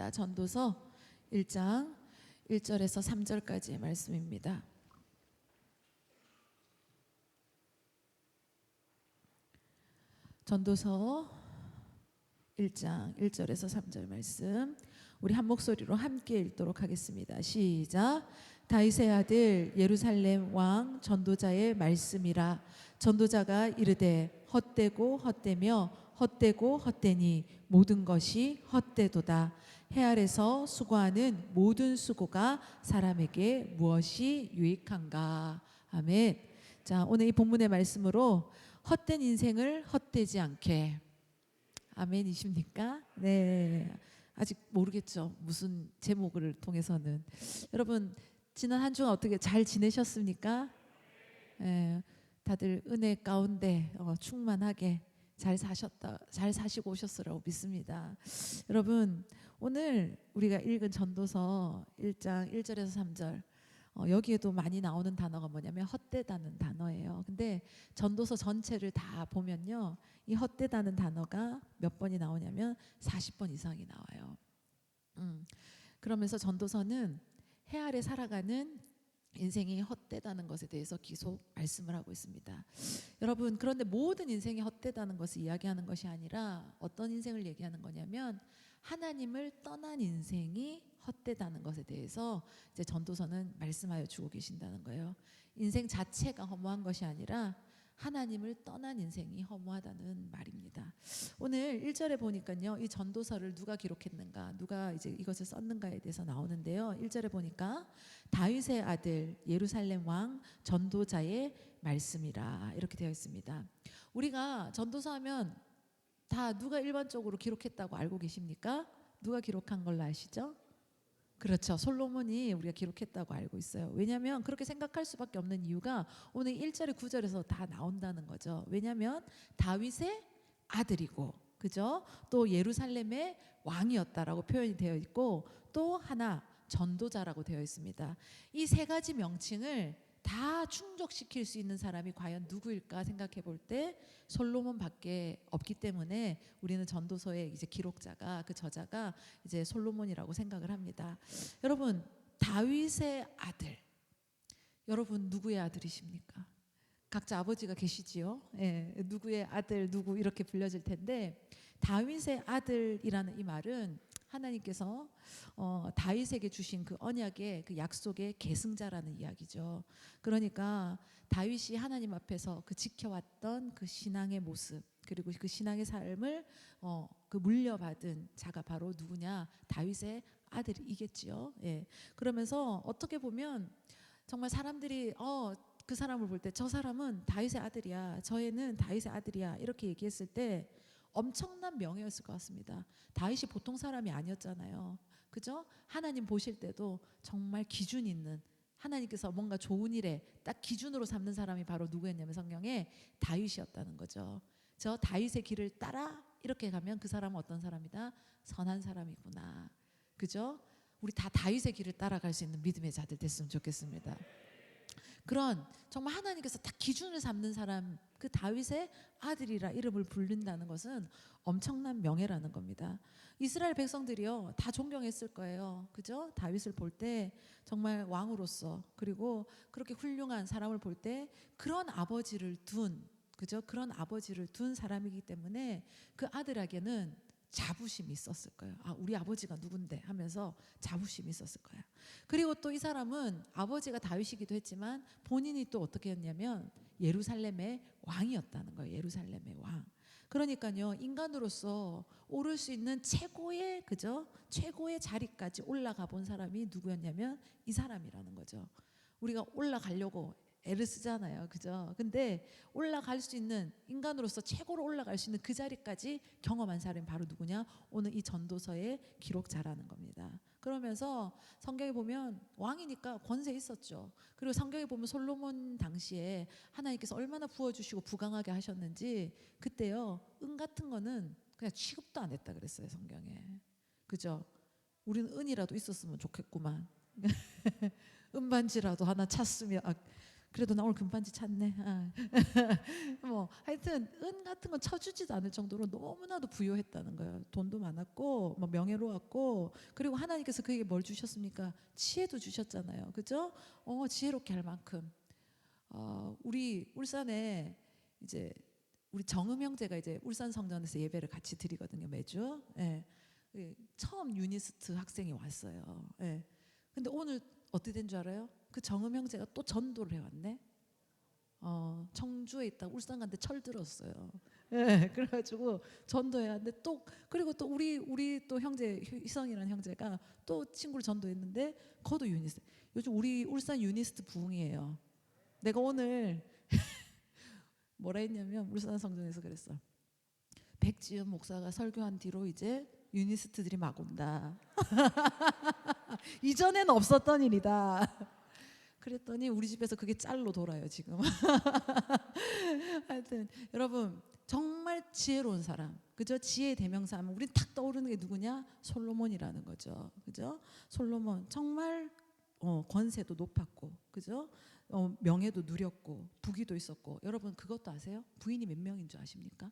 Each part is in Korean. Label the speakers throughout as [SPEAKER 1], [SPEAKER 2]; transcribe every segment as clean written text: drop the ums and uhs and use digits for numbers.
[SPEAKER 1] 말씀입니다. 전도서 1장 1절에서 3절까지의 말씀입니다. 전도서 1장 1절에서 3절 말씀 우리 한 목소리로 함께 읽도록 하겠습니다. 시작. 다윗의 아들 예루살렘 왕 전도자의 말씀이라. 전도자가 이르되 헛되고 헛되며 헛되고 헛되니 모든 것이 헛되도다. 해 아래서 수고하는 모든 수고가 사람에게 무엇이 유익한가. 아멘. 자, 오늘 이 본문의 말씀으로 헛된 인생을 헛되지 않게. 아멘이십니까? 네. 아직 모르겠죠. 무슨 제목을 통해서는. 여러분 지난 한 주간 어떻게 잘 지내셨습니까? 예, 다들 은혜 가운데 충만하게 잘 사시고 오셨으라고 믿습니다. 여러분 오늘 우리가 읽은 전도서 1장 1절에서 3절 여기에도 많이 나오는 단어가 뭐냐면 헛되다는 단어예요. 근데 전도서 전체를 다 보면요, 이 헛되다는 단어가 몇 번이 나오냐면 40번 이상이 나와요. 그러면서 전도서는 해 아래 살아가는 인생이 헛되다는 것에 대해서 계속 말씀을 하고 있습니다. 여러분 그런데 모든 인생이 헛되다는 것을 이야기하는 것이 아니라 어떤 인생을 얘기하는 거냐면 하나님을 떠난 인생이 헛되다는 것에 대해서 이제 전도서는 말씀하여 주고 계신다는 거예요. 인생 자체가 허무한 것이 아니라 하나님을 떠난 인생이 허무하다는 말입니다. 오늘 1절에 보니까요, 이 전도서를 누가 기록했는가, 누가 이제 이것을 썼는가에 대해서 나오는데요. 1절에 보니까 다윗의 아들 예루살렘 왕 전도자의 말씀이라 이렇게 되어 있습니다. 우리가 전도서 하면 다 누가 일반적으로 기록했다고 알고 계십니까? 누가 기록한 걸로 아시죠? 그렇죠. 솔로몬이 우리가 기록했다고 알고 있어요. 왜냐하면 그렇게 생각할 수밖에 없는 이유가 오늘 1절에 9절에서 다 나온다는 거죠. 왜냐하면 다윗의 아들이고, 그죠? 또 예루살렘의 왕이었다라고 표현이 되어 있고, 또 하나 전도자라고 되어 있습니다. 이 세 가지 명칭을 다 충족시킬 수 있는 사람이 과연 누구일까 생각해 볼 때 솔로몬밖에 없기 때문에 우리는 전도서의 이제 기록자가, 그 저자가 이제 솔로몬이라고 생각을 합니다. 여러분 다윗의 아들, 여러분 누구의 아들이십니까? 각자 아버지가 계시지요. 예, 누구의 아들 누구 이렇게 불려질 텐데 다윗의 아들이라는 이 말은 하나님께서 다윗에게 주신 그 언약의 그 약속의 계승자라는 이야기죠. 그러니까 다윗이 하나님 앞에서 그 지켜왔던 그 신앙의 모습, 그리고 그 신앙의 삶을 그 물려받은 자가 바로 누구냐? 다윗의 아들이겠지요. 예. 그러면서 어떻게 보면 정말 사람들이 그 사람을 볼 때 저 사람은 다윗의 아들이야, 저 애는 다윗의 아들이야 이렇게 얘기했을 때 엄청난 명예였을 것 같습니다. 다윗이 보통 사람이 아니었잖아요. 그죠? 하나님 보실 때도 정말 기준 있는, 하나님께서 뭔가 좋은 일에 딱 기준으로 삼는 사람이 바로 누구였냐면 성경에 다윗이었다는 거죠. 저 다윗의 길을 따라 이렇게 가면 그 사람은 어떤 사람이다? 선한 사람이구나. 그죠? 우리 다 다윗의 길을 따라갈 수 있는 믿음의 자들 됐으면 좋겠습니다. 그런 정말 하나님께서 딱 기준을 삼는 사람, 그 다윗의 아들이라 이름을 부른다는 것은 엄청난 명예라는 겁니다. 이스라엘 백성들이요 다 존경했을 거예요. 그죠? 다윗을 볼 때 정말 왕으로서, 그리고 그렇게 훌륭한 사람을 볼 때 그런 아버지를 둔, 그죠? 그런 아버지를 둔 사람이기 때문에 그 아들에게는 자부심이 있었을 거예요. 아, 우리 아버지가 누군데 하면서 자부심이 있었을 거예요. 그리고 또 이 사람은 아버지가 다윗이기도 했지만 본인이 또 어떻게 했냐면 예루살렘의 왕이었다는 거예요. 예루살렘의 왕. 그러니까요, 인간으로서 오를 수 있는 최고의, 그죠? 최고의 자리까지 올라가 본 사람이 누구였냐면 이 사람이라는 거죠. 우리가 올라가려고 애를 쓰잖아요. 그죠? 근데 올라갈 수 있는, 인간으로서 최고로 올라갈 수 있는 그 자리까지 경험한 사람이 바로 누구냐? 오늘 이 전도서의 기록자라는 겁니다. 그러면서 성경에 보면 왕이니까 권세 있었죠. 그리고 성경에 보면 솔로몬 당시에 하나님께서 얼마나 부어주시고 부강하게 하셨는지, 그때요 은 같은 거는 그냥 취급도 안 했다 그랬어요 성경에. 그죠? 우리는 은이라도 있었으면 좋겠구만. 은반지라도 하나 찼으면 그래도 나 오늘 금반지 찼네. 아. 뭐 하여튼 은 같은 건 쳐주지도 않을 정도로 너무나도 부유했다는 거예요. 돈도 많았고 뭐 명예로웠고, 그리고 하나님께서 그에게 뭘 주셨습니까? 지혜도 주셨잖아요. 그죠? 지혜롭게 할 만큼. 우리 울산에 이제 우리 정음 형제가 이제 울산 성전에서 예배를 같이 드리거든요, 매주. 예. 처음 유니스트 학생이 왔어요. 예. 근데 오늘 어떻게 된 줄 알아요? 그 정음 형제가 또 전도를 해왔네. 청주에 있다 울산 갔는데 철 들었어요. 예, 그래가지고 전도해야 하는데 또, 그리고 또 우리 또 형제 희성이라는 형제가 또 친구를 전도했는데 그것도 유니스트. 요즘 우리 울산 유니스트 부흥이에요. 내가 오늘 뭐라 했냐면 울산 성전에서 그랬어. 백지연 목사가 설교한 뒤로 이제 유니스트들이 막 온다. 이전에는 없었던 일이다. 그랬더니 우리 집에서 그게 짤로 돌아요 지금. 하여튼 여러분 정말 지혜로운 사람, 그죠? 지혜의 대명사 하면 우린 탁 떠오르는 게 누구냐? 솔로몬이라는 거죠. 그죠? 솔로몬 정말 권세도 높았고, 그죠? 명예도 누렸고 부귀도 있었고. 여러분 그것도 아세요? 부인이 몇 명인 줄 아십니까?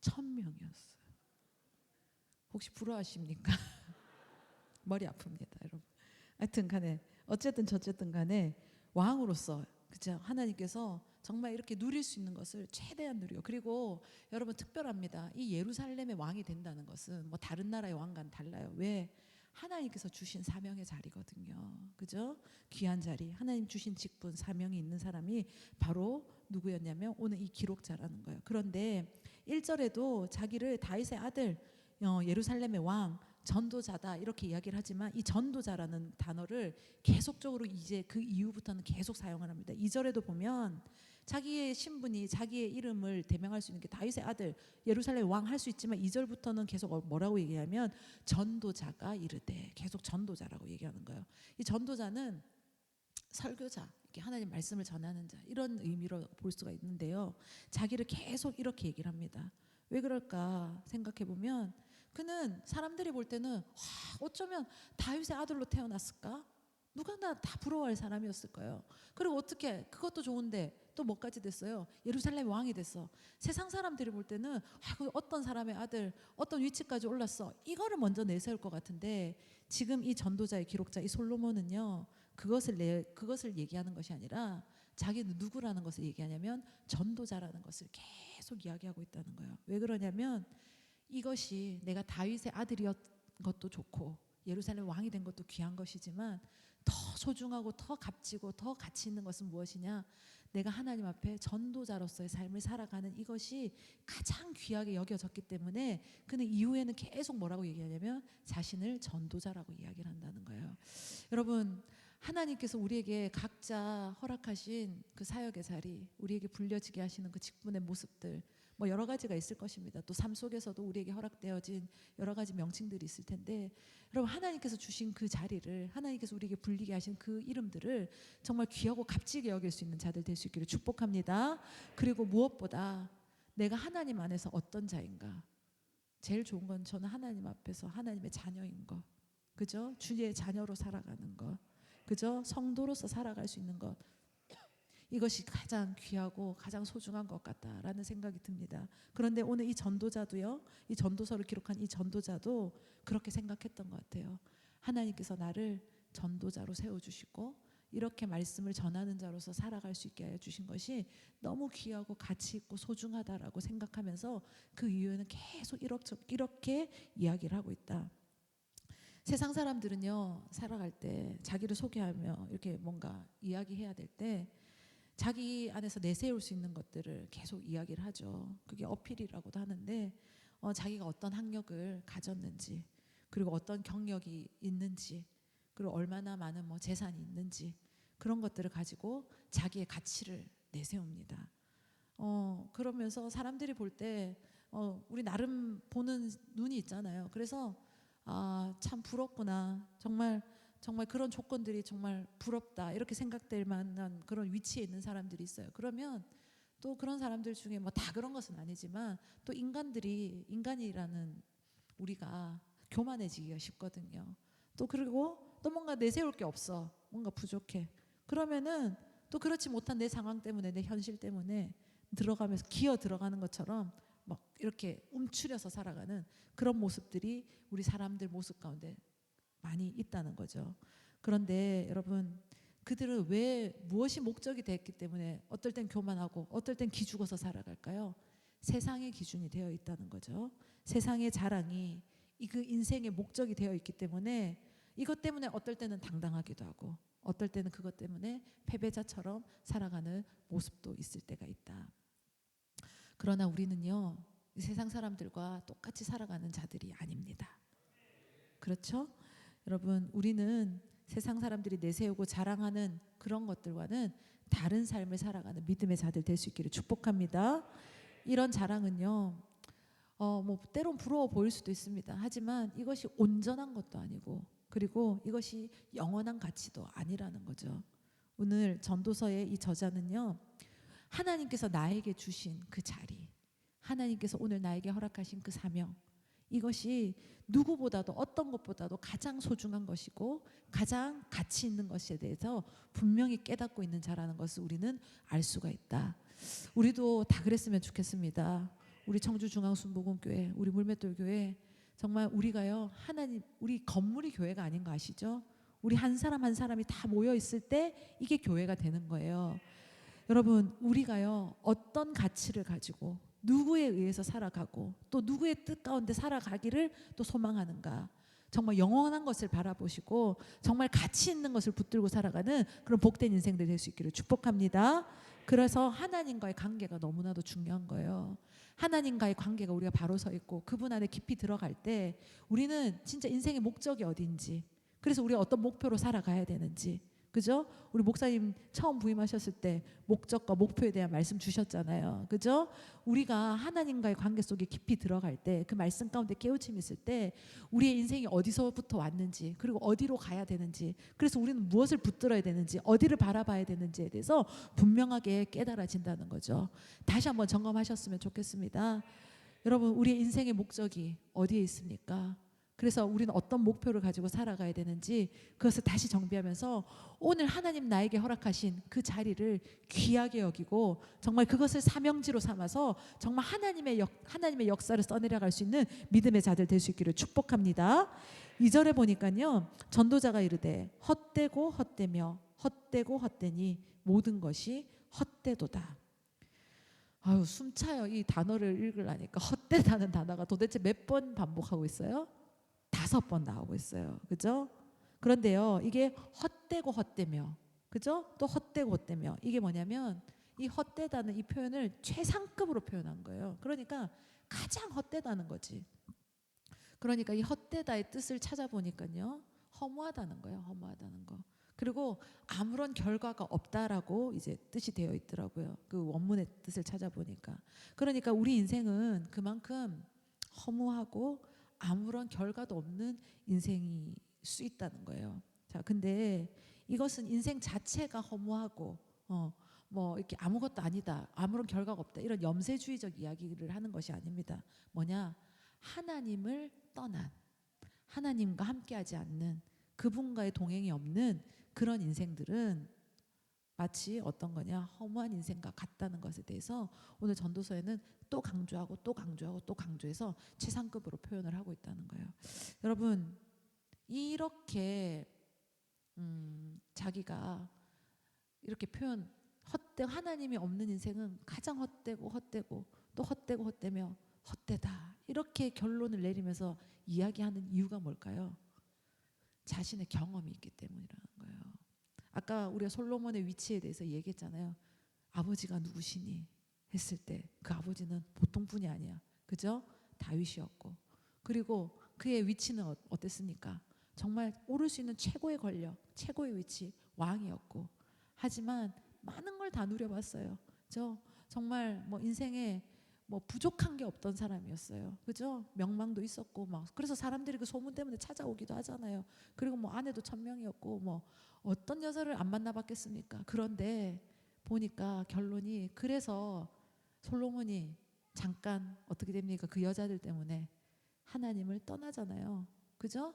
[SPEAKER 1] 1000명이었어요. 혹시 부러워하십니까? 머리 아픕니다, 여러분. 하여튼 간에 어쨌든 저쨌든 간에 왕으로서, 그죠? 하나님께서 정말 이렇게 누릴 수 있는 것을 최대한 누리고, 그리고 여러분 특별합니다. 이 예루살렘의 왕이 된다는 것은 뭐 다른 나라의 왕과는 달라요. 왜? 하나님께서 주신 사명의 자리거든요. 그죠? 귀한 자리, 하나님 주신 직분, 사명이 있는 사람이 바로 누구였냐면 오늘 이 기록자라는 거예요. 그런데 1절에도 자기를 다윗의 아들, 예루살렘의 왕, 전도자다 이렇게 이야기를 하지만 이 전도자라는 단어를 계속적으로 이제 그 이후부터는 계속 사용을 합니다. 2절에도 보면 자기의 신분이, 자기의 이름을 대명할 수 있는 게 다윗의 아들, 예루살렘 왕 할 수 있지만 2절부터는 계속 뭐라고 얘기하면 전도자가 이르되, 계속 전도자라고 얘기하는 거예요. 이 전도자는 설교자, 이렇게 하나님 말씀을 전하는 자, 이런 의미로 볼 수가 있는데요. 자기를 계속 이렇게 얘기를 합니다. 왜 그럴까 생각해 보면 그는 사람들이 볼 때는 와, 어쩌면 다윗의 아들로 태어났을까? 누가 나 다 부러워할 사람이었을 거예요. 그리고 어떻게 그것도 좋은데 또 뭐까지 됐어요? 예루살렘 왕이 됐어. 세상 사람들이 볼 때는 어떤 사람의 아들, 어떤 위치까지 올랐어. 이거를 먼저 내세울 것 같은데 지금 이 전도자의 기록자 이 솔로몬은요, 그것을 얘기하는 것이 아니라 자기는 누구라는 것을 얘기하냐면 전도자라는 것을 계속 이야기하고 있다는 거예요. 왜 그러냐면 이것이 내가 다윗의 아들이었 것도 좋고 예루살렘 왕이 된 것도 귀한 것이지만 더 소중하고 더 값지고 더 가치 있는 것은 무엇이냐? 내가 하나님 앞에 전도자로서의 삶을 살아가는 이것이 가장 귀하게 여겨졌기 때문에 그는 이후에는 계속 뭐라고 얘기하냐면 자신을 전도자라고 이야기를 한다는 거예요. 여러분 하나님께서 우리에게 각자 허락하신 그 사역의 자리, 우리에게 불려지게 하시는 그 직분의 모습들 뭐 여러 가지가 있을 것입니다. 또 삶 속에서도 우리에게 허락되어진 여러 가지 명칭들이 있을 텐데 여러분 하나님께서 주신 그 자리를, 하나님께서 우리에게 불리게 하신 그 이름들을 정말 귀하고 값지게 여길 수 있는 자들 될 수 있기를 축복합니다. 그리고 무엇보다 내가 하나님 안에서 어떤 자인가, 제일 좋은 건 저는 하나님 앞에서 하나님의 자녀인 것, 그죠? 주의 자녀로 살아가는 것, 그죠? 성도로서 살아갈 수 있는 것, 이것이 가장 귀하고 가장 소중한 것 같다라는 생각이 듭니다. 그런데 오늘 이 전도자도요, 이 전도서를 기록한 이 전도자도 그렇게 생각했던 것 같아요. 하나님께서 나를 전도자로 세워주시고 이렇게 말씀을 전하는 자로서 살아갈 수 있게 해주신 것이 너무 귀하고 가치 있고 소중하다라고 생각하면서 그 이후에는 계속 이렇게 이야기를 하고 있다. 세상 사람들은요, 살아갈 때 자기를 소개하며 이렇게 뭔가 이야기해야 될 때 자기 안에서 내세울 수 있는 것들을 계속 이야기를 하죠. 그게 어필이라고도 하는데 자기가 어떤 학력을 가졌는지, 그리고 어떤 경력이 있는지, 그리고 얼마나 많은 뭐 재산이 있는지, 그런 것들을 가지고 자기의 가치를 내세웁니다. 그러면서 사람들이 볼 때 우리 나름 보는 눈이 있잖아요. 그래서 참 부럽구나. 정말 그런 조건들이 정말 부럽다 이렇게 생각될 만한 그런 위치에 있는 사람들이 있어요. 그러면 또 그런 사람들 중에 뭐 다 그런 것은 아니지만 또 인간이라는 우리가 교만해지기가 쉽거든요. 또 그리고 또 뭔가 내세울 게 없어, 뭔가 부족해. 그러면은 또 그렇지 못한 내 상황 때문에 내 현실 때문에 들어가면서 기어 들어가는 것처럼 막 이렇게 움츠려서 살아가는 그런 모습들이 우리 사람들 모습 가운데 많이 있다는 거죠. 그런데 여러분 그들은 왜 무엇이 목적이 됐기 때문에 어떨 땐 교만하고 어떨 땐 기죽어서 살아갈까요? 세상의 기준이 되어 있다는 거죠. 세상의 자랑이 그 인생의 목적이 되어 있기 때문에 이것 때문에 어떨 때는 당당하기도 하고 어떨 때는 그것 때문에 패배자처럼 살아가는 모습도 있을 때가 있다. 그러나 우리는요, 이 세상 사람들과 똑같이 살아가는 자들이 아닙니다. 그렇죠? 여러분, 우리는 세상 사람들이 내세우고 자랑하는 그런 것들과는 다른 삶을 살아가는 믿음의 자들 될 수 있기를 축복합니다. 이런 자랑은요, 뭐 때론 부러워 보일 수도 있습니다. 하지만 이것이 온전한 것도 아니고, 그리고 이것이 영원한 가치도 아니라는 거죠. 오늘 전도서의 이 저자는요, 하나님께서 나에게 주신 그 자리, 하나님께서 오늘 나에게 허락하신 그 사명, 이것이 누구보다도 어떤 것보다도 가장 소중한 것이고 가장 가치 있는 것에 대해서 분명히 깨닫고 있는 자라는 것을 우리는 알 수가 있다. 우리도 다 그랬으면 좋겠습니다. 우리 청주중앙순복음교회, 우리 물맷돌교회, 정말 우리가요, 하나님, 우리 건물이 교회가 아닌 거 아시죠? 우리 한 사람 한 사람이 다 모여 있을 때 이게 교회가 되는 거예요. 여러분, 우리가요, 어떤 가치를 가지고 누구에 의해서 살아가고 또 누구의 뜻 가운데 살아가기를 또 소망하는가, 정말 영원한 것을 바라보시고 정말 가치 있는 것을 붙들고 살아가는 그런 복된 인생들 될 수 있기를 축복합니다. 그래서 하나님과의 관계가 너무나도 중요한 거예요. 하나님과의 관계가 우리가 바로 서 있고 그분 안에 깊이 들어갈 때 우리는 진짜 인생의 목적이 어딘지, 그래서 우리가 어떤 목표로 살아가야 되는지, 그죠? 우리 목사님 처음 부임하셨을 때 목적과 목표에 대한 말씀 주셨잖아요. 그죠? 우리가 하나님과의 관계 속에 깊이 들어갈 때, 그 말씀 가운데 깨우침이 있을 때 우리의 인생이 어디서부터 왔는지, 그리고 어디로 가야 되는지, 그래서 우리는 무엇을 붙들어야 되는지, 어디를 바라봐야 되는지에 대해서 분명하게 깨달아진다는 거죠. 다시 한번 점검하셨으면 좋겠습니다. 여러분, 우리의 인생의 목적이 어디에 있습니까? 그래서 우리는 어떤 목표를 가지고 살아가야 되는지 그것을 다시 정비하면서 오늘 하나님 나에게 허락하신 그 자리를 귀하게 여기고 정말 그것을 사명지로 삼아서 정말 하나님의 역사를 써내려갈 수 있는 믿음의 자들 될 수 있기를 축복합니다. 2절에 보니까요, 전도자가 이르되 헛되고 헛되며 헛되고 헛되니 모든 것이 헛되도다. 아유, 숨차요. 이 단어를 읽으려니까 헛되다는 단어가 도대체 몇 번 반복하고 있어요? 5번 나오고 있어요. 그죠? 그런데요, 이게 헛되고 헛되며, 그죠? 또 헛되고 헛되며, 이게 뭐냐면 이 헛되다는 이 표현을 최상급으로 표현한 거예요. 그러니까 가장 헛되다는 거지. 그러니까 이 헛되다의 뜻을 찾아보니까요, 허무하다는 거예요. 허무하다는 거. 그리고 아무런 결과가 없다라고 이제 뜻이 되어 있더라고요. 그 원문의 뜻을 찾아보니까. 그러니까 우리 인생은 그만큼 허무하고 아무런 결과도 없는 인생일 수 있다는 거예요. 자, 근데 이것은 인생 자체가 허무하고 뭐 이렇게 아무것도 아니다, 아무런 결과가 없다, 이런 염세주의적 이야기를 하는 것이 아닙니다. 뭐냐? 하나님을 떠난, 하나님과 함께하지 않는, 그분과의 동행이 없는 그런 인생들은 마치 어떤 거냐? 허무한 인생과 같다는 것에 대해서 오늘 전도서에는 또 강조하고 또 강조하고 또 강조해서 최상급으로 표현을 하고 있다는 거예요. 여러분, 이렇게 자기가 이렇게 표현, 하나님이 없는 인생은 가장 헛되고 헛되고 또 헛되고 헛되며 헛되다, 이렇게 결론을 내리면서 이야기하는 이유가 뭘까요? 자신의 경험이 있기 때문이라는 거예요. 아까 우리가 솔로몬의 위치에 대해서 얘기했잖아요. 아버지가 누구시니 했을 때 그 아버지는 보통 분이 아니야. 그죠? 다윗이었고, 그리고 그의 위치는 어땠습니까? 정말 오를 수 있는 최고의 권력, 최고의 위치, 왕이었고, 하지만 많은 걸 다 누려봤어요. 정말 뭐 인생에 뭐 부족한 게 없던 사람이었어요. 그죠? 명망도 있었고 막, 그래서 사람들이 그 소문 때문에 찾아오기도 하잖아요. 그리고 뭐 아내도 1000명이었고 뭐 어떤 여자를 안 만나봤겠습니까? 그런데 보니까 결론이, 그래서 솔로몬이 잠깐 어떻게 됩니까? 그 여자들 때문에 하나님을 떠나잖아요. 그죠?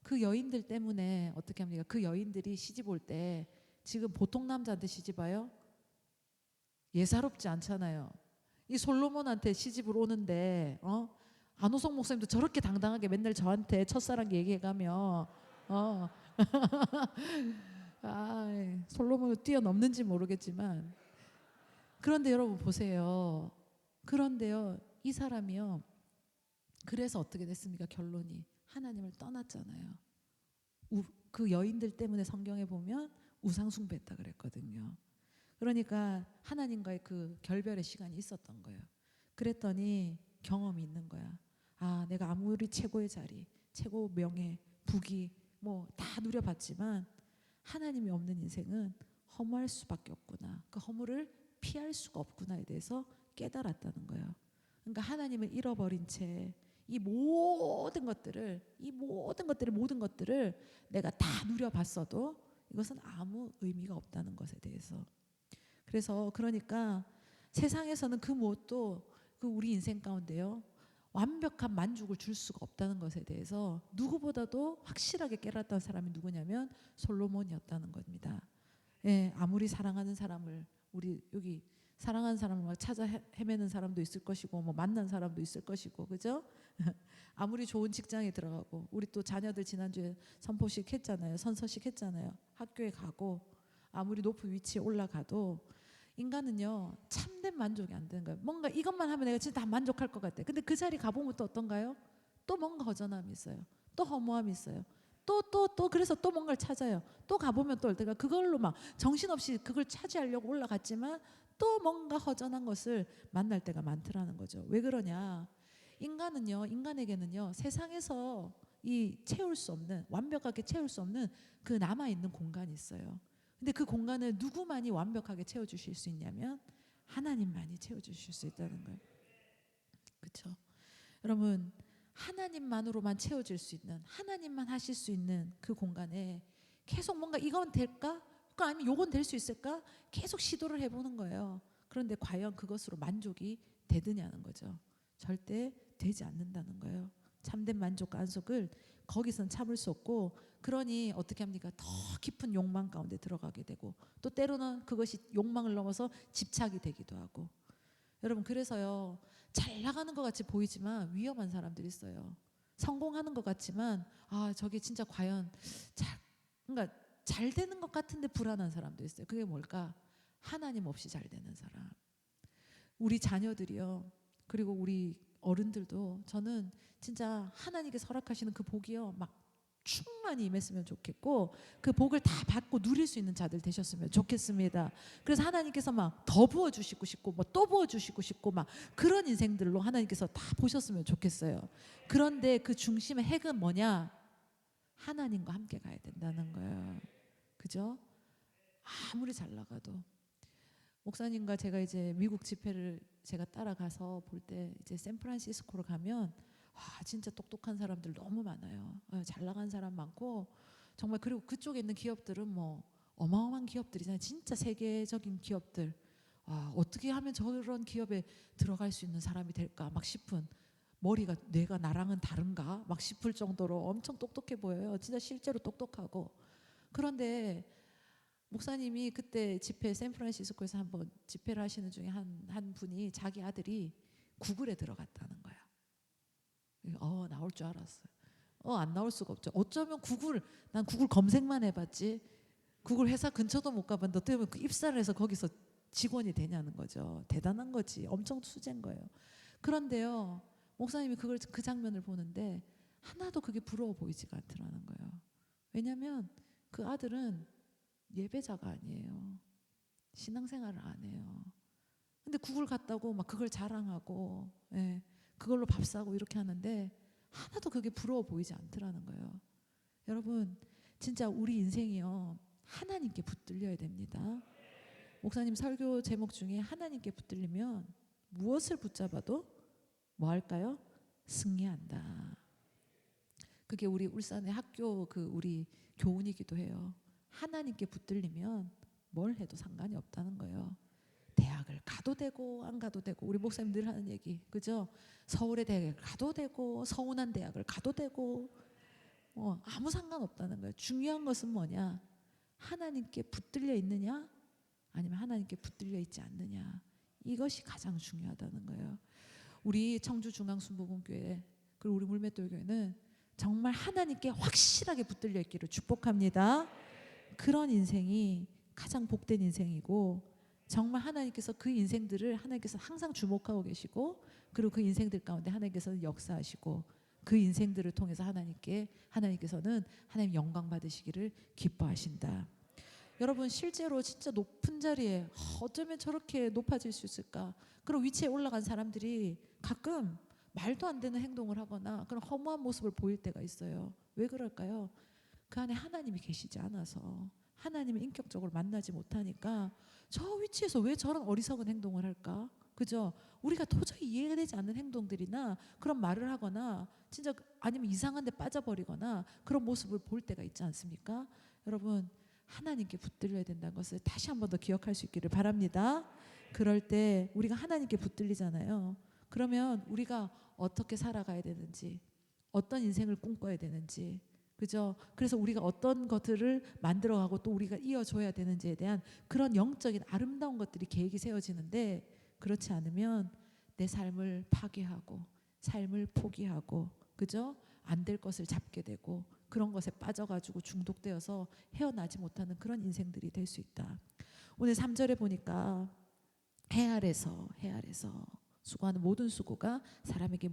[SPEAKER 1] 그 여인들 때문에 어떻게 합니까? 그 여인들이 시집 올 때 지금 보통 남자한테 시집 와요? 예사롭지 않잖아요. 이 솔로몬한테 시집을 오는데 안호성 목사님도 저렇게 당당하게 맨날 저한테 첫사랑 얘기해가며 솔로몬을 뛰어넘는지 모르겠지만, 그런데 여러분 보세요. 그런데요, 이 사람이요, 그래서 어떻게 됐습니까? 결론이 하나님을 떠났잖아요. 그 여인들 때문에 성경에 보면 우상숭배했다 그랬거든요. 그러니까 하나님과의 그 결별의 시간이 있었던 거예요. 그랬더니 경험이 있는 거야. 아, 내가 아무리 최고의 자리, 최고 명예, 부귀 뭐 다 누려봤지만 하나님이 없는 인생은 허무할 수밖에 없구나. 그 허물을 피할 수가 없구나에 대해서 깨달았다는 거예요. 그러니까 하나님을 잃어버린 채 이 모든 것들을 내가 다 누려봤어도 이것은 아무 의미가 없다는 것에 대해서. 그래서 그러니까 세상에서는 그 무엇도 그 우리 인생 가운데요, 완벽한 만족을 줄 수가 없다는 것에 대해서 누구보다도 확실하게 깨달았던 사람이 누구냐면 솔로몬이었다는 겁니다. 예, 아무리 사랑하는 사람을, 우리 여기 사랑하는 사람을 막 찾아 헤매는 사람도 있을 것이고 뭐 만난 사람도 있을 것이고, 그죠? 아무리 좋은 직장에 들어가고, 우리 또 자녀들 지난주에 선포식 했잖아요. 선서식 했잖아요. 학교에 가고 아무리 높은 위치에 올라가도 인간은요, 참된 만족이 안 되는 거예요. 뭔가 이것만 하면 내가 진짜 다 만족할 것 같아. 근데 그 자리 가보면 또 어떤가요? 또 뭔가 허전함이 있어요. 또 허무함이 있어요. 또 그래서 또 뭔가를 찾아요. 또 가보면 또 내가 그걸로 막 정신없이 그걸 차지하려고 올라갔지만 또 뭔가 허전한 것을 만날 때가 많더라는 거죠. 왜 그러냐? 인간에게는요, 세상에서 이 채울 수 없는, 완벽하게 채울 수 없는 그 남아있는 공간이 있어요. 근데 그 공간을 누구만이 완벽하게 채워주실 수 있냐면 하나님만이 채워주실 수 있다는 거예요. 그렇죠? 여러분, 하나님만으로만 채워질 수 있는, 하나님만 하실 수 있는 그 공간에 계속 뭔가 이건 될까? 아니면 요건 될 수 있을까? 계속 시도를 해보는 거예요. 그런데 과연 그것으로 만족이 되느냐는 거죠. 절대 되지 않는다는 거예요. 참된 만족과 안속을 거기선 참을 수 없고, 그러니 어떻게 합니까? 더 깊은 욕망 가운데 들어가게 되고, 또 때로는 그것이 욕망을 넘어서 집착이 되기도 하고. 여러분, 그래서요, 잘 나가는 것 같이 보이지만 위험한 사람들이 있어요. 성공하는 것 같지만 저게 진짜 과연 그러니까 잘 되는 것 같은데 불안한 사람도 있어요. 그게 뭘까? 하나님 없이 잘 되는 사람. 우리 자녀들이요, 그리고 우리 어른들도 저는 진짜 하나님께서 허락하시는 그 복이요, 막 충만히 임했으면 좋겠고 그 복을 다 받고 누릴 수 있는 자들 되셨으면 좋겠습니다. 그래서 하나님께서 막 더 부어주시고 싶고 뭐 또 부어주시고 싶고 막 그런 인생들로 하나님께서 다 보셨으면 좋겠어요. 그런데 그 중심의 핵은 뭐냐? 하나님과 함께 가야 된다는 거예요. 그죠? 아무리 잘 나가도. 목사님과 제가 이제 미국 집회를 제가 따라가서 볼 때 이제 샌프란시스코로 가면 진짜 똑똑한 사람들 너무 많아요. 잘 나간 사람 많고 정말. 그리고 그쪽에 있는 기업들은 뭐 어마어마한 기업들이잖아요. 진짜 세계적인 기업들. 어떻게 하면 저런 기업에 들어갈 수 있는 사람이 될까 막 싶은, 머리가 뇌가 나랑은 다른가 막 싶을 정도로 엄청 똑똑해 보여요. 진짜 실제로 똑똑하고. 그런데 목사님이 그때 집회, 샌프란시스코에서 한번 집회를 하시는 중에 한 분이 자기 아들이 구글에 들어갔다는 거야. 나올 줄 알았어요. 안 나올 수가 없죠. 어쩌면 난 구글 검색만 해봤지 구글 회사 근처도 못 가봤는데 어떻게 그 입사를 해서 거기서 직원이 되냐는 거죠. 대단한 거지. 엄청 수제인 거예요. 그런데요, 목사님이 그 장면을 보는데 하나도 그게 부러워 보이지가 않더라는 거예요. 왜냐하면 그 아들은 예배자가 아니에요. 신앙생활을 안 해요. 근데 구글 갔다고 막 그걸 자랑하고, 그걸로 밥 사고 이렇게 하는데 하나도 그게 부러워 보이지 않더라는 거예요. 여러분, 진짜 우리 인생이요, 하나님께 붙들려야 됩니다. 목사님 설교 제목 중에 하나님께 붙들리면 무엇을 붙잡아도 뭐 할까요? 승리한다. 그게 우리 울산의 학교 우리 교훈이기도 해요. 하나님께 붙들리면 뭘 해도 상관이 없다는 거예요. 대학을 가도 되고 안 가도 되고, 우리 목사님 늘 하는 얘기, 그죠? 서울의 대학을 가도 되고 서운한 대학을 가도 되고 아무 상관없다는 거예요. 중요한 것은 뭐냐? 하나님께 붙들려 있느냐 아니면 하나님께 붙들려 있지 않느냐, 이것이 가장 중요하다는 거예요. 우리 청주중앙순복음교회 그리고 우리 물맷돌교회는 정말 하나님께 확실하게 붙들려 있기를 축복합니다. 그런 인생이 가장 복된 인생이고, 정말 하나님께서 그 인생들을 하나님께서 항상 주목하고 계시고, 그리고 그 인생들 가운데 하나님께서는 역사하시고, 그 인생들을 통해서 하나님께서는 하나님 영광 받으시기를 기뻐하신다. 여러분, 실제로 진짜 높은 자리에 어쩌면 저렇게 높아질 수 있을까, 그런 위치에 올라간 사람들이 가끔 말도 안 되는 행동을 하거나 그런 허무한 모습을 보일 때가 있어요. 왜 그럴까요? 그 안에 하나님이 계시지 않아서, 하나님을 인격적으로 만나지 못하니까 저 위치에서 왜 저런 어리석은 행동을 할까? 그죠? 우리가 도저히 이해가 되지 않는 행동들이나 그런 말을 하거나 진짜 아니면 이상한 데 빠져버리거나 그런 모습을 볼 때가 있지 않습니까? 여러분, 하나님께 붙들려야 된다는 것을 다시 한 번 더 기억할 수 있기를 바랍니다. 그럴 때 우리가 하나님께 붙들리잖아요. 그러면 우리가 어떻게 살아가야 되는지, 어떤 인생을 꿈꿔야 되는지, 그죠? 그래서 우리가 어떤 것들을 만들어가고 또 우리가 이어줘야 되는지에 대한 그런 영적인 아름다운 것들이 계획이 세워지는데, 그렇지 않으면 내 삶을 파괴하고 삶을 포기하고, 그죠? 안 될 것을 잡게 되고 그런 것에 빠져가지고 중독되어서 헤어나지 못하는 그런 인생들이 될 수 있다. 오늘 3절에 보니까 해 아래서 수고하는 모든 수고가 사람에게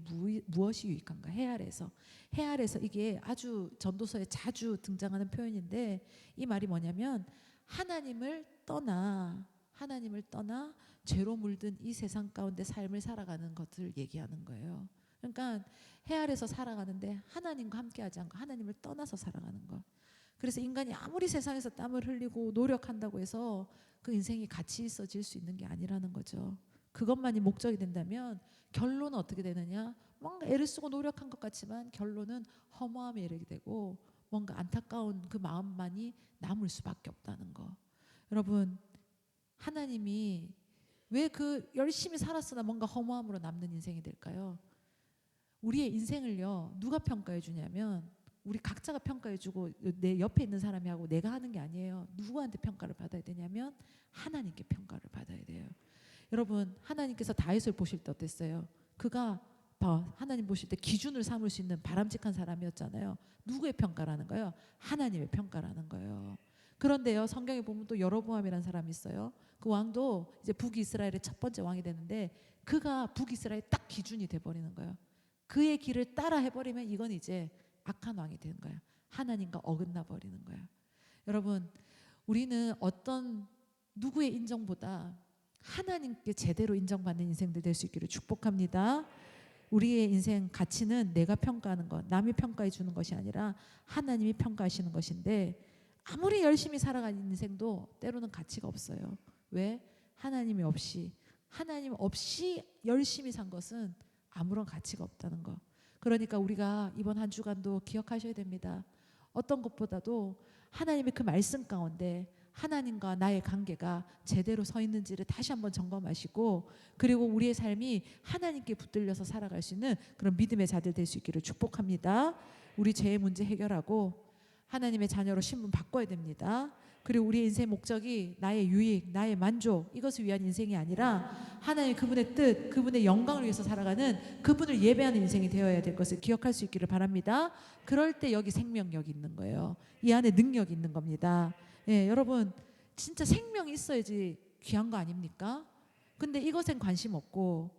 [SPEAKER 1] 무엇이 유익한가. 해 아래서 이게 아주 전도서에 자주 등장하는 표현인데, 이 말이 뭐냐면 하나님을 떠나 죄로 물든 이 세상 가운데 삶을 살아가는 것을 얘기하는 거예요. 그러니까 해 아래서 살아가는데 하나님과 함께하지 않고 하나님을 떠나서 살아가는 것. 그래서 인간이 아무리 세상에서 땀을 흘리고 노력한다고 해서 그 인생이 가치 있어질 수 있는 게 아니라는 거죠. 그것만이 목적이 된다면 결론은 어떻게 되느냐? 뭔가 애를 쓰고 노력한 것 같지만 결론은 허무함에 이르게 되고 뭔가 안타까운 그 마음만이 남을 수밖에 없다는 거. 여러분, 하나님이 왜 그 열심히 살았으나 뭔가 허무함으로 남는 인생이 될까요? 우리의 인생을요, 누가 평가해 주냐면 우리 각자가 평가해 주고 내 옆에 있는 사람이 하고 내가 하는 게 아니에요. 누구한테 평가를 받아야 되냐면 하나님께 평가를 받아야 돼요. 여러분, 하나님께서 다윗을 보실 때 어땠어요? 그가 하나님 보실 때 기준을 삼을 수 있는 바람직한 사람이었잖아요. 누구의 평가라는 거예요? 하나님의 평가라는 거예요. 그런데요, 성경에 보면 또 여로보암이라는 사람이 있어요. 그 왕도 이제 북이스라엘의 첫 번째 왕이 되는데, 그가 북이스라엘 딱 기준이 돼버리는 거예요. 그의 길을 따라 해버리면 이건 이제 악한 왕이 되는 거예요. 하나님과 어긋나 버리는 거예요. 여러분, 우리는 어떤 누구의 인정보다 하나님께 제대로 인정받는 인생들 될 수 있기를 축복합니다. 우리의 인생 가치는 내가 평가하는 것, 남이 평가해 주는 것이 아니라 하나님이 평가하시는 것인데, 아무리 열심히 살아가는 인생도 때로는 가치가 없어요. 왜? 하나님 없이 열심히 산 것은 아무런 가치가 없다는 거. 그러니까 우리가 이번 한 주간도 기억하셔야 됩니다. 어떤 것보다도 하나님의 그 말씀 가운데 하나님과 나의 관계가 제대로 서 있는지를 다시 한번 점검하시고, 그리고 우리의 삶이 하나님께 붙들려서 살아갈 수 있는 그런 믿음의 자들 될 수 있기를 축복합니다. 우리 죄의 문제 해결하고 하나님의 자녀로 신분 바꿔야 됩니다. 그리고 우리의 인생의 목적이 나의 유익, 나의 만족, 이것을 위한 인생이 아니라 하나님 그분의 뜻, 그분의 영광을 위해서 살아가는, 그분을 예배하는 인생이 되어야 될 것을 기억할 수 있기를 바랍니다. 그럴 때 여기 생명력이 있는 거예요. 이 안에 능력이 있는 겁니다. 예, 여러분, 진짜 생명이 있어야지 귀한 거 아닙니까? 근데 이것엔 관심 없고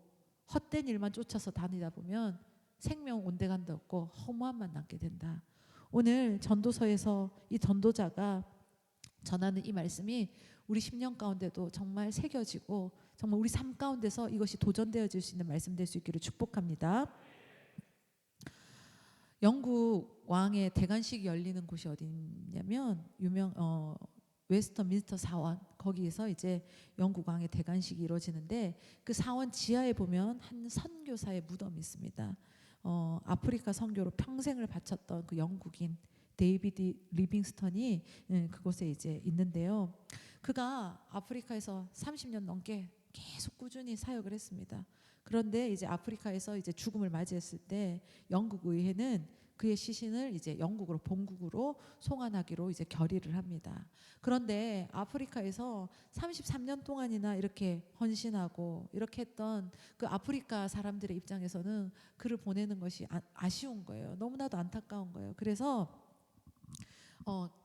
[SPEAKER 1] 헛된 일만 쫓아서 다니다 보면 생명 온데간데 없고 허무함만 남게 된다. 오늘 전도서에서 이 전도자가 전하는 이 말씀이 우리 10년 가운데도 정말 새겨지고 정말 우리 삶 가운데서 이것이 도전되어질 수 있는 말씀 될 수 있기를 축복합니다. 영국 왕의 대관식이 열리는 곳이 어디냐면 웨스터민스터 사원, 거기에서 이제 영국 왕의 대관식이 이루어지는데, 그 사원 지하에 보면 한 선교사의 무덤이 있습니다. 아프리카 선교로 평생을 바쳤던 그 영국인 데이비드 리빙스턴이 그곳에 이제 있는데요. 그가 아프리카에서 30년 넘게 계속 꾸준히 사역을 했습니다. 그런데 이제 아프리카에서 이제 죽음을 맞이했을 때 영국 의회는 그의 시신을 이제 영국으로 본국으로 송환하기로 이제 결의를 합니다. 그런데 아프리카에서 33년 동안이나 이렇게 헌신하고 이렇게 했던 그 아프리카 사람들의 입장에서는 그를 보내는 것이 아쉬운 거예요. 너무나도 안타까운 거예요. 그래서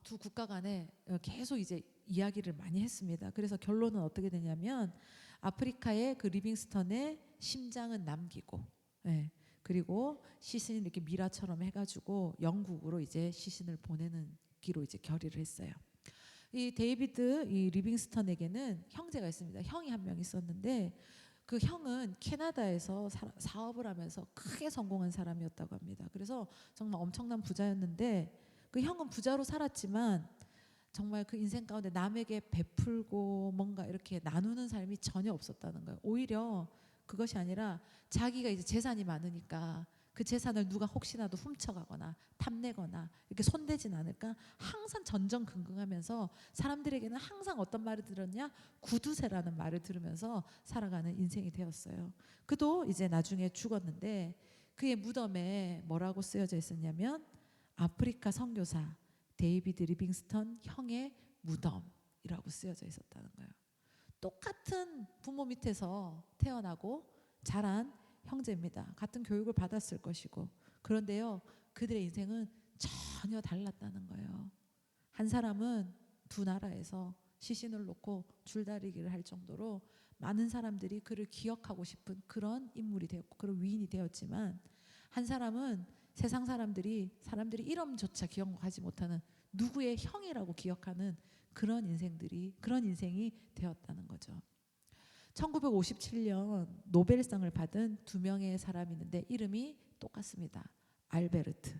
[SPEAKER 1] 두 국가 간에 계속 이제 이야기를 많이 했습니다. 그래서 결론은 어떻게 되냐면 아프리카의 그 리빙스턴의 심장은 남기고, 예, 그리고 시신을 이렇게 미라처럼 해가지고 영국으로 이제 시신을 보내는 기로 이제 결의를 했어요. 이 데이비드 이 리빙스턴에게는 형제가 있습니다. 형이 한 명 있었는데 그 형은 캐나다에서 사업을 하면서 크게 성공한 사람이었다고 합니다. 그래서 정말 엄청난 부자였는데 그 형은 부자로 살았지만 정말 그 인생 가운데 남에게 베풀고 뭔가 이렇게 나누는 삶이 전혀 없었다는 거예요. 오히려 그것이 아니라 자기가 이제 재산이 많으니까 그 재산을 누가 혹시라도 훔쳐가거나 탐내거나 이렇게 손대진 않을까 항상 전전긍긍하면서 사람들에게는 항상 어떤 말을 들었냐, 구두쇠라는 말을 들으면서 살아가는 인생이 되었어요. 그도 이제 나중에 죽었는데 그의 무덤에 뭐라고 쓰여져 있었냐면 아프리카 선교사 데이비드 리빙스턴 형의 무덤이라고 쓰여져 있었다는 거예요. 똑같은 부모 밑에서 태어나고 자란 형제입니다. 같은 교육을 받았을 것이고, 그런데요 그들의 인생은 전혀 달랐다는 거예요. 한 사람은 두 나라에서 시신을 놓고 줄다리기를 할 정도로 많은 사람들이 그를 기억하고 싶은 그런 인물이 되었고 그런 위인이 되었지만, 한 사람은 세상 사람들이 이름조차 기억하지 못하는 누구의 형이라고 기억하는 그런 인생이 되었다는 거죠. 1957년 노벨상을 받은 두 명의 사람이 있는데 이름이 똑같습니다. 알베르트.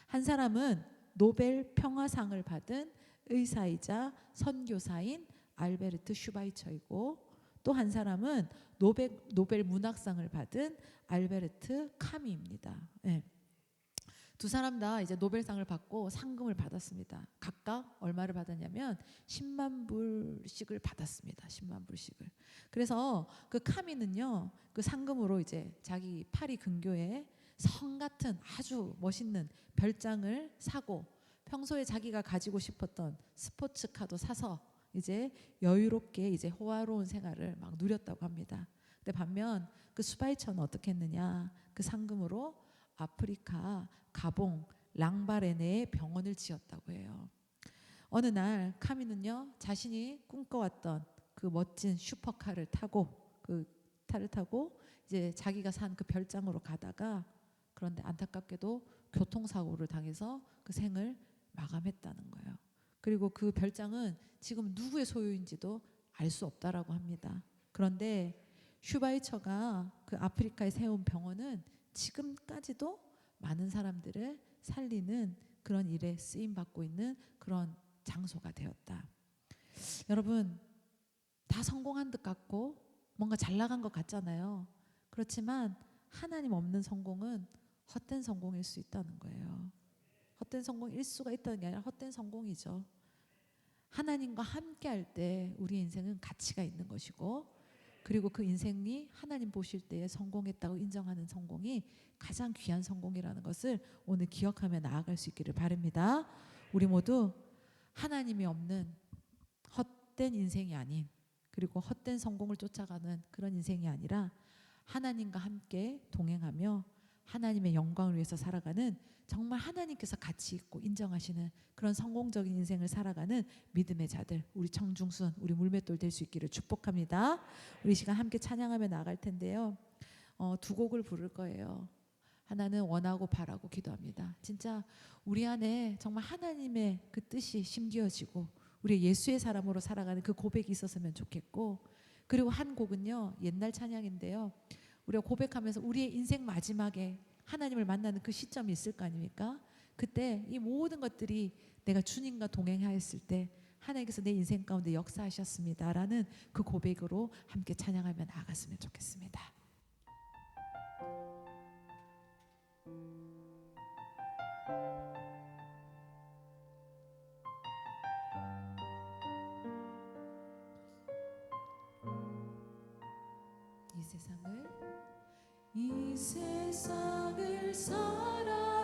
[SPEAKER 1] 한 사람은 노벨 평화상을 받은 의사이자 선교사인 알베르트 슈바이처이고, 또 한 사람은 노벨 문학상을 받은 알베르트 카미입니다. 네. 두 사람 다 이제 노벨상을 받고 상금을 받았습니다. 각각 얼마를 받았냐면 10만 불씩을 받았습니다. 10만 불씩을. 그래서 그 카미는요, 그 상금으로 이제 자기 파리 근교에 성 같은 아주 멋있는 별장을 사고 평소에 자기가 가지고 싶었던 스포츠카도 사서 이제 여유롭게 이제 호화로운 생활을 막 누렸다고 합니다. 근데 반면 그 수바이처는 어떻게 했느냐? 그 상금으로 아프리카 가봉 랑바레네에 병원을 지었다고 해요. 어느 날 카미는요 자신이 꿈꿔왔던 그 멋진 슈퍼카를 타고 이제 자기가 산 그 별장으로 가다가, 그런데 안타깝게도 교통사고를 당해서 그 생을 마감했다는 거예요. 그리고 그 별장은 지금 누구의 소유인지도 알 수 없다라고 합니다. 그런데 슈바이처가 그 아프리카에 세운 병원은 지금까지도 많은 사람들을 살리는 그런 일에 쓰임 받고 있는 그런 장소가 되었다. 여러분, 다 성공한 듯 같고 뭔가 잘 나간 것 같잖아요. 그렇지만 하나님 없는 성공은 헛된 성공일 수 있다는 거예요. 헛된 성공일 수가 있다는 게 아니라 헛된 성공이죠. 하나님과 함께 할 때 우리 인생은 가치가 있는 것이고, 그리고 그 인생이 하나님 보실 때에 성공했다고 인정하는 성공이 가장 귀한 성공이라는 것을 오늘 기억하며 나아갈 수 있기를 바랍니다. 우리 모두 하나님이 없는 헛된 인생이 아닌, 그리고 헛된 성공을 쫓아가는 그런 인생이 아니라 하나님과 함께 동행하며 하나님의 영광을 위해서 살아가는, 정말 하나님께서 가치 있고 인정하시는 그런 성공적인 인생을 살아가는 믿음의 자들, 우리 청중순, 우리 물맷돌 될 수 있기를 축복합니다. 우리 시간 함께 찬양하며 나갈 텐데요. 두 곡을 부를 거예요. 하나는 원하고 바라고 기도합니다. 진짜 우리 안에 정말 하나님의 그 뜻이 심겨지고 우리 예수의 사람으로 살아가는 그 고백이 있었으면 좋겠고, 그리고 한 곡은요 옛날 찬양인데요, 우리가 고백하면서 우리의 인생 마지막에 하나님을 만나는 그 시점이 있을 거 아닙니까? 그때 이 모든 것들이 내가 주님과 동행하였을 때 하나님께서 내 인생 가운데 역사하셨습니다라는 그 고백으로 함께 찬양하며 나아갔으면 좋겠습니다. 이 세상을 살아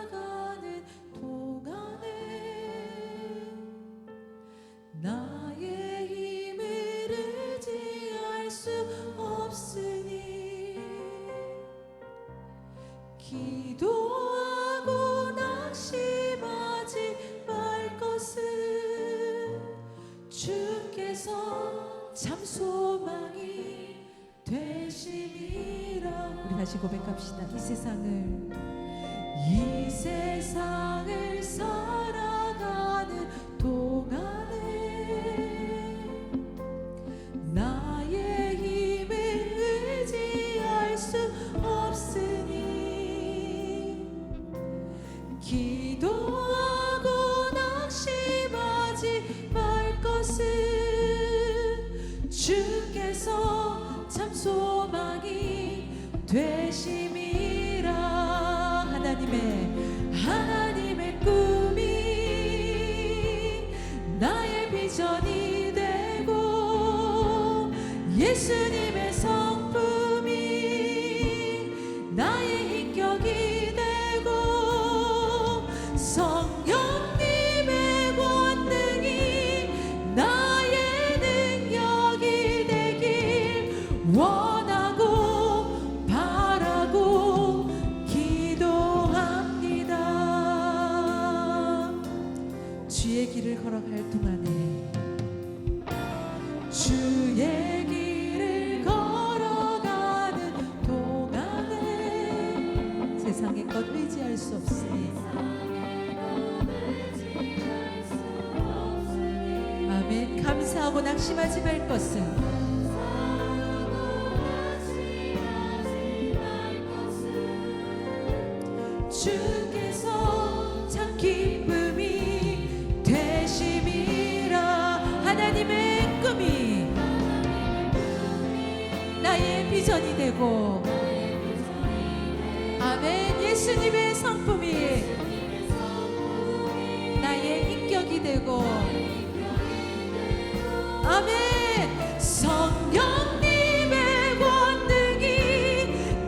[SPEAKER 1] 주께서 참 소망이 되심이라. 우리 다시 고백합시다. 이 세상을 살아가는 동안에 나의 힘을 의지할 수 없으니 기도하고 낙심하지 말 것은 주께서 참 소망이 되심이라. 하나님의 꿈이 나의 비전이 되고 예수님의 성품이 나의 인격이 되고 성령님의 권능이 나의 능력이 되길 원하고 바라고 기도합니다. 주의 길을 걸어갈 동안에 주의 길을 걸어가는 동안에 세상의 것 의지할 수 없으니 아멘. 감사하고 낙심하지 말 것은 주께서 참 기쁨이 되심이라. 하나님의 꿈이 나의 비전이 되고 아멘. 예수님의 성품이 나의 인격이 되고 아멘. 성령님의 권능이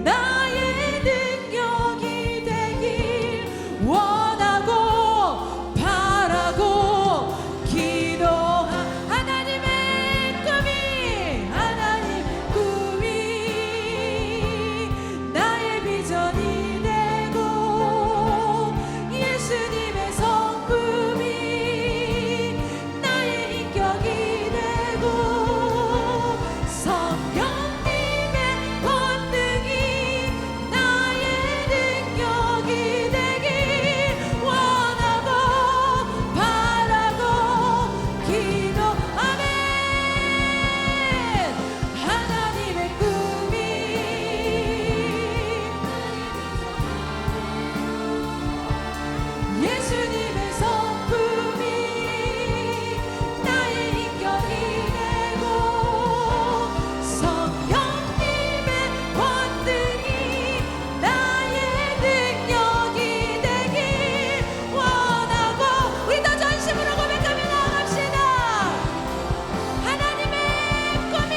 [SPEAKER 1] 나의 능력이 되길 원하고 바라고 하나님의 꿈이 나의 비전이 되고 예수님의 성품이 나의 인격이 되고 성령님의 권능이 나의 능력이 되길 원하고 바라고 기도 아멘. 하나님의 꿈이 예수님의 성품이 나의 인격이 되고 성령님의 권능이 나의 능력이 되길 원하고 우리 더 전심으로 고백하며 나아갑시다. 하나님의 꿈이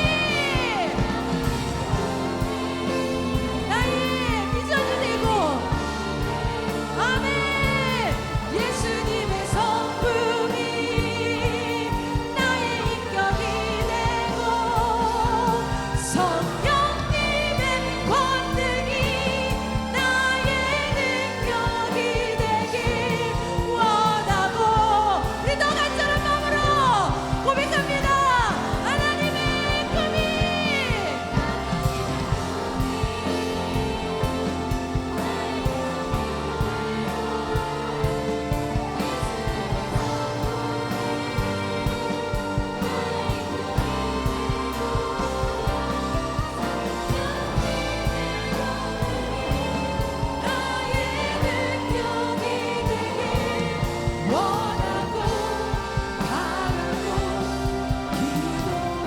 [SPEAKER 1] 나의 비전이 되고 아멘. 예수님의 성품이 나의 인격이 되고 성령님의 권능이 나의 능력이 되길 원하고 우리 더 간절한 마음으로 고백합니다. 하나님의 꿈이 나의 능력이 되길 원하고 바라고 기도합니다.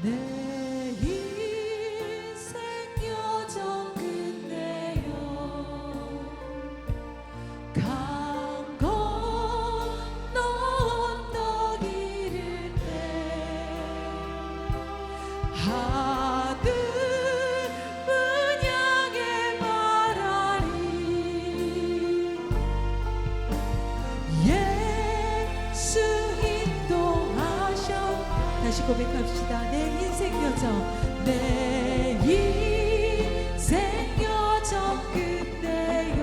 [SPEAKER 1] 내 인생 여정 끝내요 강 건너 언덕 이를 때 하늘은 향해 말하리 예수 인도하셔. 다시 고백합시다. 내 인생 여정 내 인생 여정 끝내요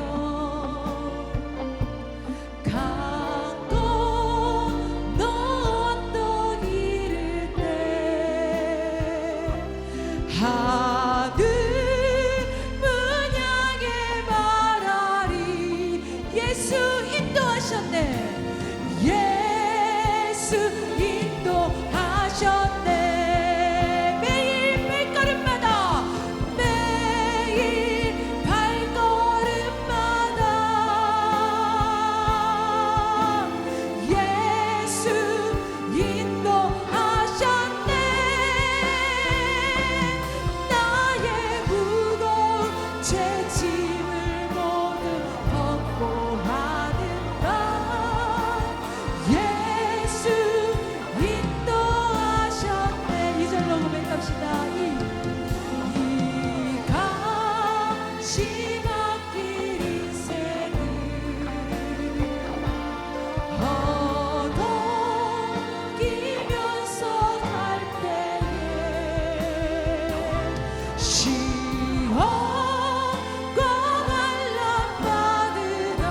[SPEAKER 1] 지막길 인생을 허덕이면서 갈 때에 시험과 환난 받으나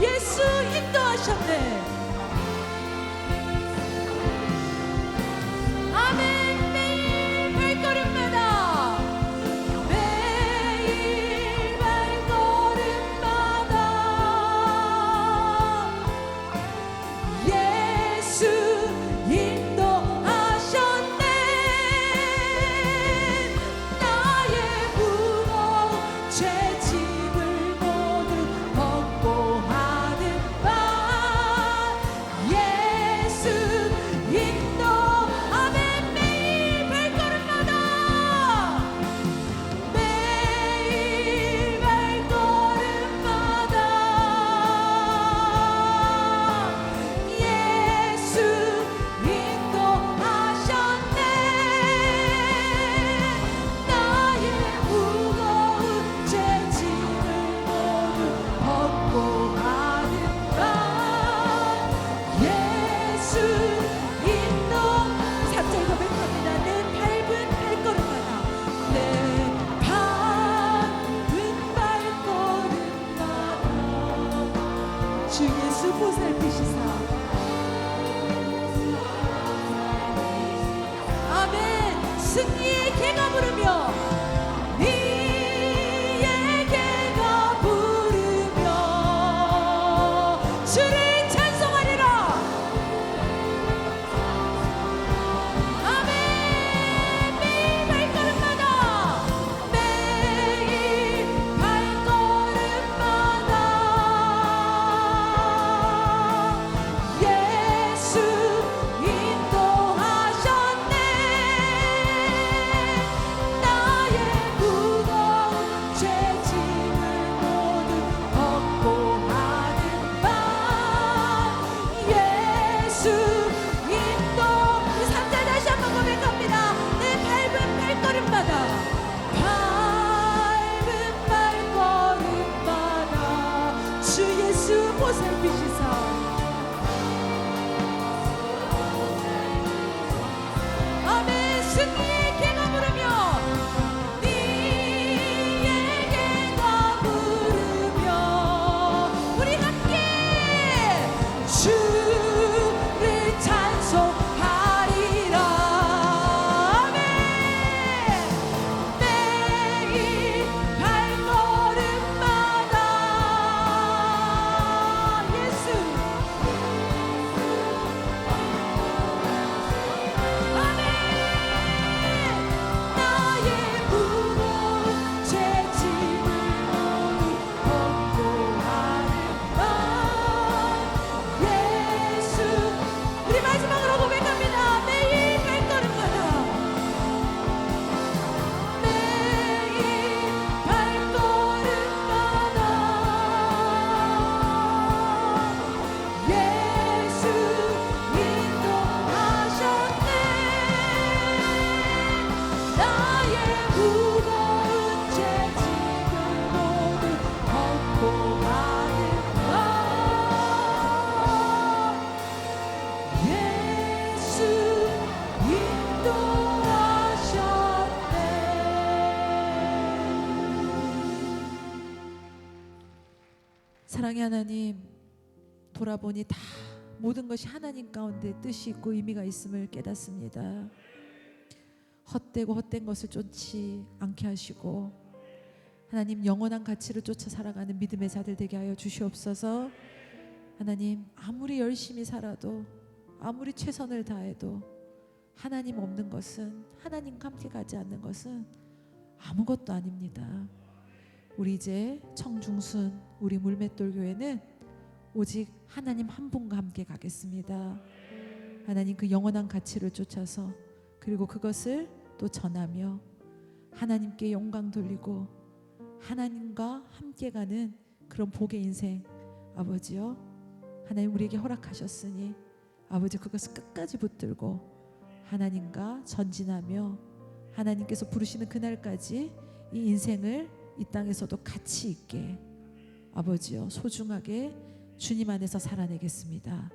[SPEAKER 1] 예수 인도하셨네. 아멘. 매일 발걸음마다 매일 발걸음마다 예수 인도하셨네. 나의 무거운 죄짐을 모두 벗고 하는 바 예수 인도. 아멘. 매일 발걸음마다 매일 발걸음마다 예수 인도하셨네. 나의 무거운 죄짐을 모두 벗고 하는 바 예수 인도. 3절 고백합니다. 내 밟은 발걸음마다 내 밟은 발걸음마다 주 예수 보살피시사. 아멘. 승리의 개가 부르며 니의 개가 부르며 주를 찬송하리라. 아멘. 매일 발걸음마다 매일 발걸음마다 예수 인도하셨네. 나의 무거운 죄짐을 모두 벗고 하는 바 예수 인도. 3절 다시 한번 고백합니다. 내 밟은 발걸음마다 밟은 발걸음마다 주 예수 보살피시사. 아멘. 승리의 개가 부르며 니의 개가 부르며 우리 함께 주를 찬송하리라. 아멘. 매일 발걸음마다 예수. 아멘. 나의 무거운 죄짐을 모두 벗고 하는 바 예수. 우리 마지막으로 고백합니다. 매일 발걸음마다 매일 발걸음마다 예수 인도하셨네. 나의 무거운 죄짐을 모두 벗고 가는 바 예수 인도하셨네. 사랑의 하나님, 돌아보니 다 모든 것이 하나님 가운데 뜻이 있고 의미가 있음을 깨닫습니다. 헛되고 헛된 것을 쫓지 않게 하시고 하나님 영원한 가치를 쫓아 살아가는 믿음의 자들 되게 하여 주시옵소서. 하나님 아무리 열심히 살아도 아무리 최선을 다해도 하나님 없는 것은, 하나님과 함께 가지 않는 것은 아무것도 아닙니다. 우리 이제 청중순 우리 물맷돌 교회는 오직 하나님 한 분과 함께 가겠습니다. 하나님 그 영원한 가치를 쫓아서 그리고 그것을 또 전하며 하나님께 영광 돌리고 하나님과 함께 가는 그런 복의 인생 아버지요, 하나님 우리에게 허락하셨으니 아버지 그것을 끝까지 붙들고 하나님과 전진하며 하나님께서 부르시는 그날까지 이 인생을 이 땅에서도 가치 있게 아버지여 소중하게 주님 안에서 살아내겠습니다.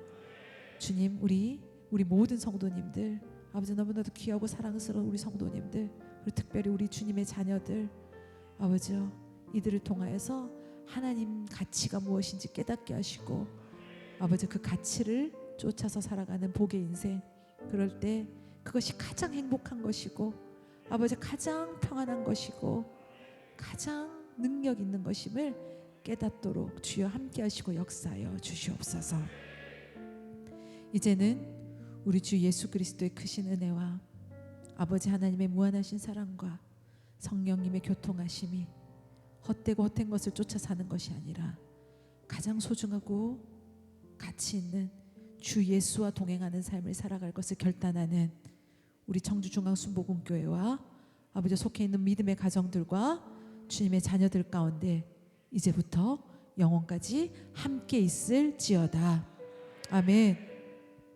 [SPEAKER 1] 주님, 우리 모든 성도님들, 아버지 너무나도 귀하고 사랑스러운 우리 성도님들, 그리고 특별히 우리 주님의 자녀들, 아버지여 이들을 통하여서 하나님 가치가 무엇인지 깨닫게 하시고 아버지 그 가치를 쫓아서 살아가는 복의 인생, 그럴 때 그것이 가장 행복한 것이고 아버지 가장 평안한 것이고 가장 능력 있는 것임을 깨닫도록 주여 함께 하시고 역사하여 주시옵소서. 이제는 우리 주 예수 그리스도의 크신 은혜와 아버지 하나님의 무한하신 사랑과 성령님의 교통하심이 헛되고 헛된 것을 쫓아 사는 것이 아니라 가장 소중하고 가치 있는 주 예수와 동행하는 삶을 살아갈 것을 결단하는 우리 청주중앙순복음교회와 아버지 속해 있는 믿음의 가정들과 주님의 자녀들 가운데 이제부터 영원까지 함께 있을지어다. 아멘.